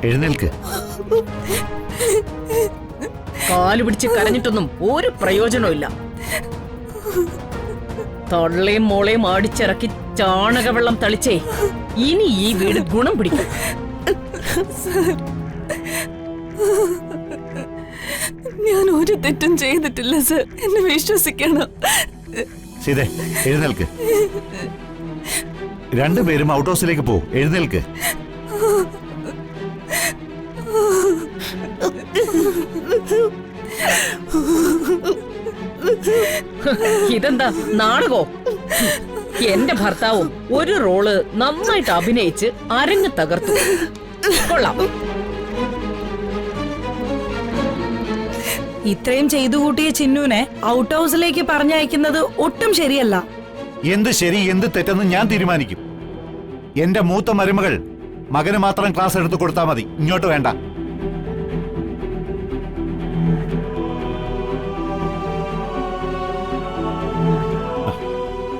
എഴുന്നേൽക്ക്. കാല് പിടിച്ച് കരഞ്ഞിട്ടൊന്നും ഒരു പ്രയോജനമില്ല. തള്ളയും മോളെയും ആടിച്ചിറക്കി ചാണകവെള്ളം തളിച്ചേ ഇനി ഈ വീട് ഗുണം പിടിക്കും. ഞാൻ ഒരു തെറ്റും ചെയ്തിട്ടില്ല സർ, എന്നെ വിശ്വസിക്കണം. സീതേ, എഴുന്നേൽക്ക്. രണ്ടുപേരും ഔട്ട് ഹൗസിലേക്ക് പോ. എഴുന്നേൽക്ക്. ഇതെന്താ നാടകോ? എന്റെ ഭർത്താവും ഒരു റോള് നന്നായിട്ട് അഭിനയിച്ച് അരങ്ങ് തകർത്തു. കൊള്ളാം. ഇത്രയും ചെയ്തു കൂട്ടിയ ചിന്നുവിനെ ഔട്ട് ഹൗസിലേക്ക് പറഞ്ഞയക്കുന്നത് ഒട്ടും ശരിയല്ല. എന്ത് ശരി എന്ത് തെറ്റെന്ന് ഞാൻ തീരുമാനിക്കും. എന്റെ മൂത്ത മരുമകൾ മകന് മാത്രം ക്ലാസ് എടുത്തു കൊടുത്താൽ മതി, ഇങ്ങോട്ട് വേണ്ട.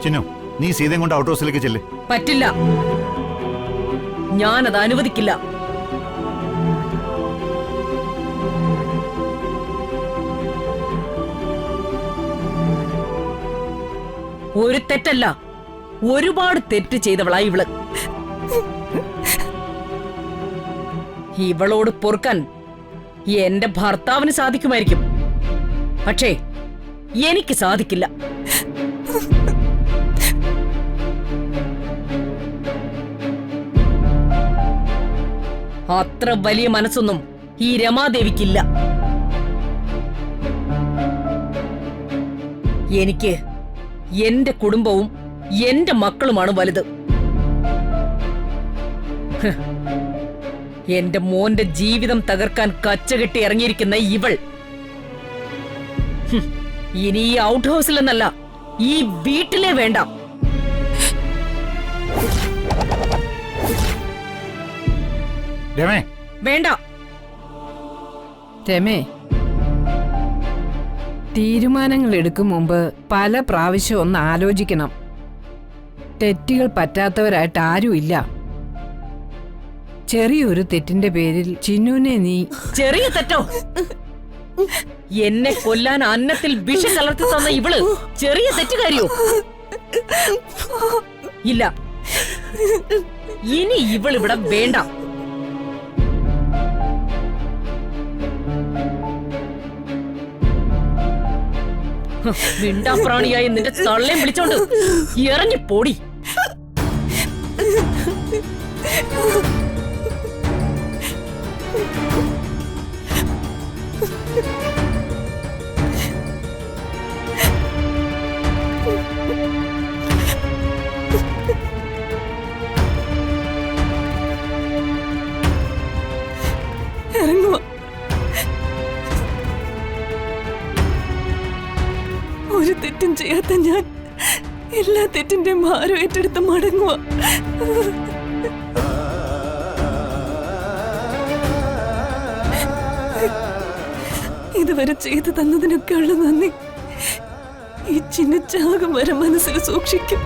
ചിന്നു, നീ സീതയും കൊണ്ട് ഔട്ട് ഹൗസിലേക്ക് ചെല്ല്. പറ്റില്ല, ഞാനത് അനുവദിക്കില്ല. ഒരു തെറ്റല്ല, ഒരുപാട് തെറ്റ് ചെയ്തവളാ ഇവള്. ഇവളോട് പൊറുക്കാൻ എന്റെ ഭർത്താവിന് സാധിക്കുമായിരിക്കും, പക്ഷേ എനിക്ക് സാധിക്കില്ല. അത്ര വലിയ മനസ്സൊന്നും ഈ രമാദേവിക്കില്ല. എനിക്ക് എന്റെ കുടുംബവും എന്റെ മക്കളുമാണ് വലുത്. എന്റെ മോന്റെ ജീവിതം തകർക്കാൻ കച്ചകെട്ടി ഇറങ്ങിയിരിക്കുന്ന ഇവൾ ഇനി ഈ ഔട്ട് ഹൗസിലെന്നല്ല, ഈ വീട്ടിലെ വേണ്ട. വേണ്ട. രമേ, തീരുമാനങ്ങൾ എടുക്കും മുമ്പ് പല പ്രാവശ്യം ഒന്ന് ആലോചിക്കണം. തെറ്റുകൾ പറ്റാത്തവരായിട്ട് ആരുമില്ല. ചെറിയൊരു തെറ്റിന്റെ പേരിൽ ചിന്നുവിനെ നീ... ചെറിയ തെറ്റോ? എന്നെ കൊല്ലാൻ അന്നത്തിൽ വിഷം കലർത്തി തന്ന ഇവള് ചെറിയ തെറ്റുകാരിയോ? ഇല്ല, ഇനി ഇവളിവിടെ വേണ്ട. മിണ്ടാപ്രാണിയായി നിന്റെ തള്ളയും വിളിച്ചോണ്ട് ഇറങ്ങി പോടി. ഇറങ്ങുക. ഒരു തെറ്റും ചെയ്യാത്ത ഞാൻ എല്ലാ തെറ്റിന്റെ ഭാരം ഏറ്റെടുത്ത് മടങ്ങുക. ഇതുവരെ ചെയ്തു തന്നതിനൊക്കെ ഉള്ള നന്ദി ഈ ചിന്ന ചാകം വരെ മനസ്സിൽ സൂക്ഷിക്കും.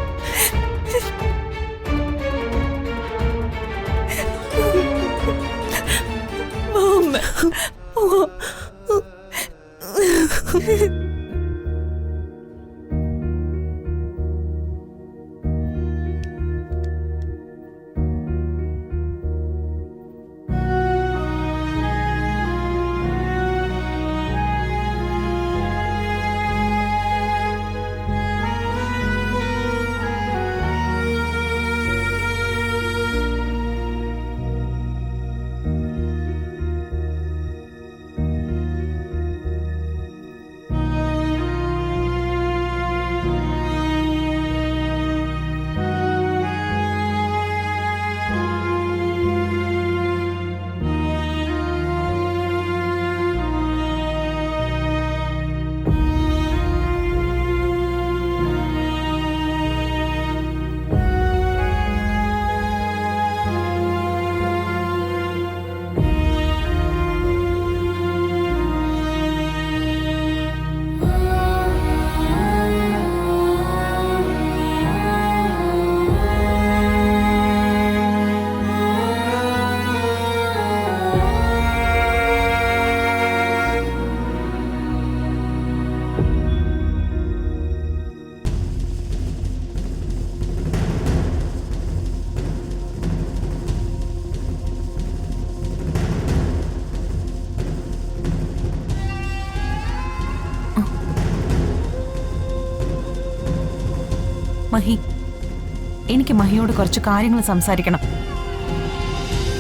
എനിക്ക് മഹിയോട് കുറച്ച് കാര്യങ്ങൾ സംസാരിക്കണം.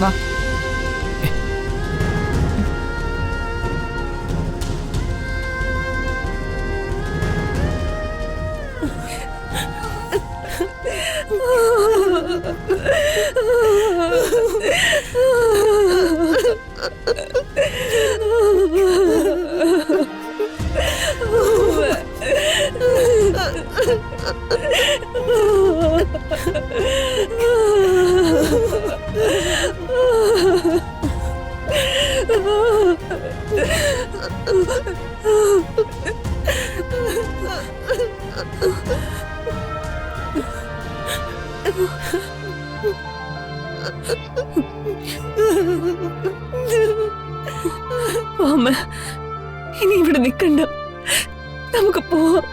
വാ. അമ്മ ഇനി ഇവിടെ നിൽക്കണ്ട, നമുക്ക് പോവാം.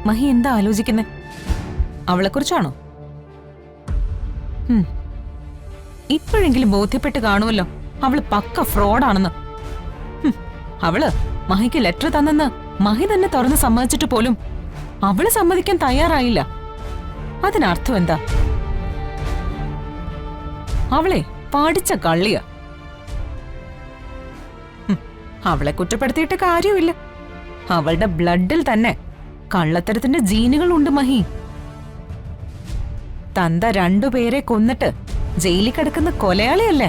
മഹി എന്താ ആലോചിക്കുന്നേ? അവളെ കുറിച്ചാണോ? ഇപ്പോഴെങ്കിലും ബോധ്യപ്പെട്ട് കാണുമല്ലോ അവള് പക്ക ഫ്രോഡാണെന്ന്. അവള് മഹിക്ക് ലെറ്റർ തന്നെന്ന് മഹി തന്നെ തുറന്ന് സമ്മതിച്ചിട്ട് പോലും അവള് സമ്മതിക്കാൻ തയ്യാറായില്ല. അതിനർത്ഥം എന്താ? അവളെ പഠിച്ച കള്ളിയാ. അവളെ കുറ്റപ്പെടുത്തിയിട്ട് കാര്യമില്ല. അവളുടെ ബ്ലഡിൽ തന്നെ കള്ളത്തരത്തിന്റെ ജീനുകളുണ്ട് മഹി. തന്ത 2 പേരെ കൊന്നിട്ട് ജയിലിൽ കിടക്കുന്ന കൊലയാളിയല്ലേ?